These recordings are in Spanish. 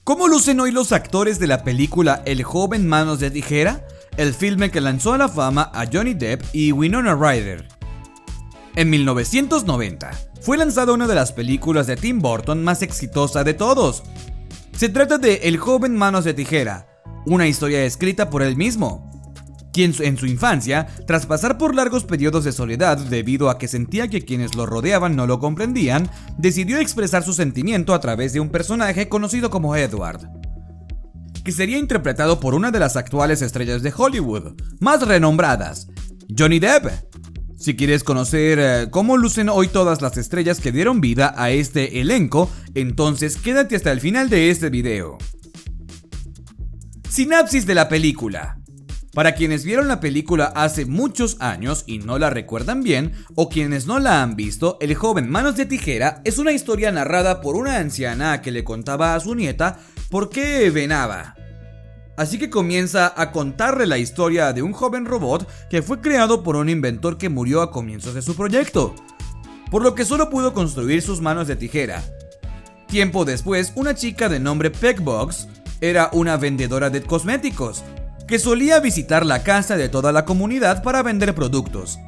¿Cómo lucen hoy los actores de la película El joven Manos de Tijera? El filme que lanzó a la fama a Johnny Depp y Winona Ryder. En 1990, fue lanzada una de las películas de Tim Burton más exitosa de todos. Se trata de El joven Manos de Tijera, una historia escrita por él mismo, quien en su infancia, tras pasar por largos periodos de soledad debido a que sentía que quienes lo rodeaban no lo comprendían, decidió expresar su sentimiento a través de un personaje conocido como Edward, que sería interpretado por una de las actuales estrellas de Hollywood más renombradas, Johnny Depp. Si quieres conocer cómo lucen hoy todas las estrellas que dieron vida a este elenco, entonces quédate hasta el final de este video. Sinapsis de la película. Para quienes vieron la película hace muchos años y no la recuerdan bien, o quienes no la han visto, El joven Manos de Tijera es una historia narrada por una anciana que le contaba a su nieta por qué venaba. Así que comienza a contarle la historia de un joven robot que fue creado por un inventor que murió a comienzos de su proyecto, por lo que solo pudo construir sus manos de tijera. Tiempo después, una chica de nombre Pegbox era una vendedora de cosméticos, que solía visitar la casa de toda la comunidad para vender productos.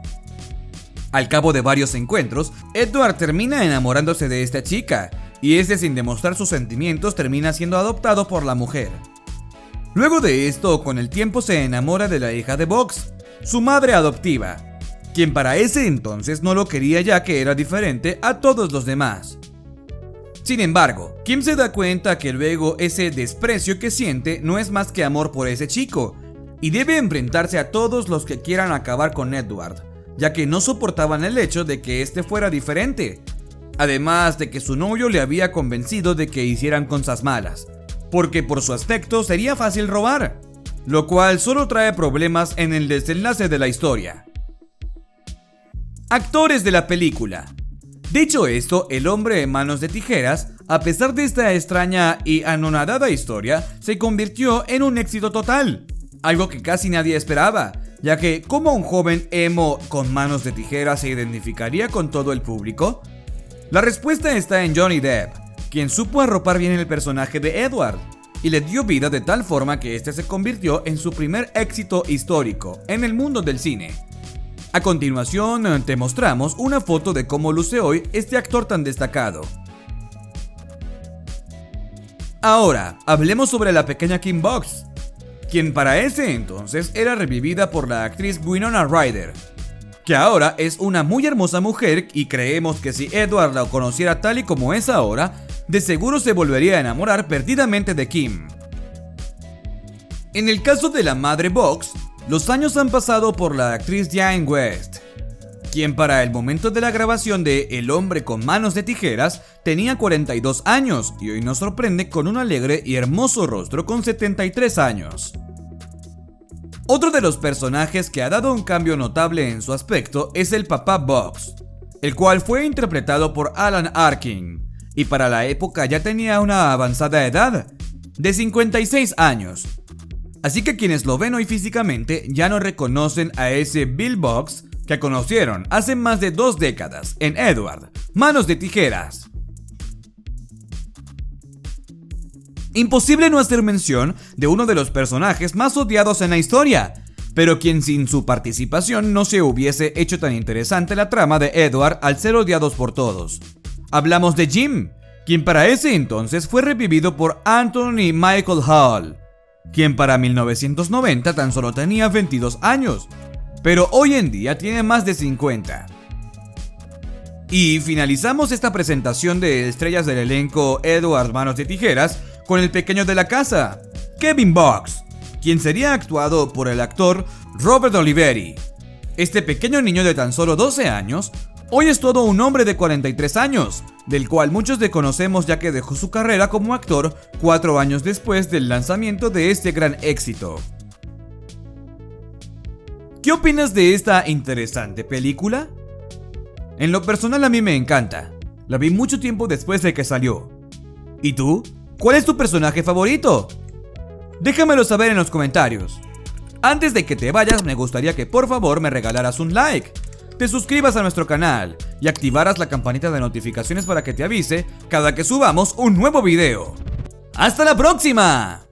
Al cabo de varios encuentros, Edward termina enamorándose de esta chica, y este, sin demostrar sus sentimientos, termina siendo adoptado por la mujer. Luego de esto, con el tiempo se enamora de la hija de Box, su madre adoptiva, quien para ese entonces no lo quería ya que era diferente a todos los demás. Sin embargo, Kim se da cuenta que luego ese desprecio que siente no es más que amor por ese chico, y debe enfrentarse a todos los que quieran acabar con Edward, ya que no soportaban el hecho de que este fuera diferente, además de que su novio le había convencido de que hicieran cosas malas, porque por su aspecto sería fácil robar, lo cual solo trae problemas en el desenlace de la historia. Actores de la película. Dicho esto, El hombre de manos de tijeras, a pesar de esta extraña y anonadada historia, se convirtió en un éxito total, algo que casi nadie esperaba, ya que ¿cómo un joven emo con manos de tijeras se identificaría con todo el público? La respuesta está en Johnny Depp, quien supo arropar bien el personaje de Edward, y le dio vida de tal forma que este se convirtió en su primer éxito histórico en el mundo del cine. A continuación te mostramos una foto de cómo luce hoy este actor tan destacado. Ahora, hablemos sobre la pequeña Kim Box, quien para ese entonces era revivida por la actriz Winona Ryder, que ahora es una muy hermosa mujer y creemos que si Edward la conociera tal y como es ahora, de seguro se volvería a enamorar perdidamente de Kim. En el caso de la madre Box, los años han pasado por la actriz Diane West, quien para el momento de la grabación de El hombre con manos de tijeras tenía 42 años y hoy nos sorprende con un alegre y hermoso rostro con 73 años. Otro de los personajes que ha dado un cambio notable en su aspecto es el papá Box, el cual fue interpretado por Alan Arkin, y para la época ya tenía una avanzada edad, de 56 años. Así que quienes lo ven hoy físicamente ya no reconocen a ese Bill Box que conocieron hace más de 2 décadas en Edward, Manos de Tijeras. Imposible no hacer mención de uno de los personajes más odiados en la historia, pero quien sin su participación no se hubiese hecho tan interesante la trama de Edward al ser odiados por todos. Hablamos de Jim, quien para ese entonces fue revivido por Anthony Michael Hall, quien para 1990 tan solo tenía 22 años, pero hoy en día tiene más de 50. Y finalizamos esta presentación de estrellas del elenco Edward Manos de Tijeras con el pequeño de la casa, Kevin Box, quien sería actuado por el actor Robert Oliveri. Este pequeño niño de tan solo 12 años, hoy es todo un hombre de 43 años, del cual muchos desconocemos ya que dejó su carrera como actor 4 años después del lanzamiento de este gran éxito. ¿Qué opinas de esta interesante película? En lo personal a mí me encanta, la vi mucho tiempo después de que salió. ¿Y tú? ¿Cuál es tu personaje favorito? Déjamelo saber en los comentarios. Antes de que te vayas, me gustaría que por favor me regalaras un like, te suscribas a nuestro canal y activaras la campanita de notificaciones para que te avise cada que subamos un nuevo video. ¡Hasta la próxima!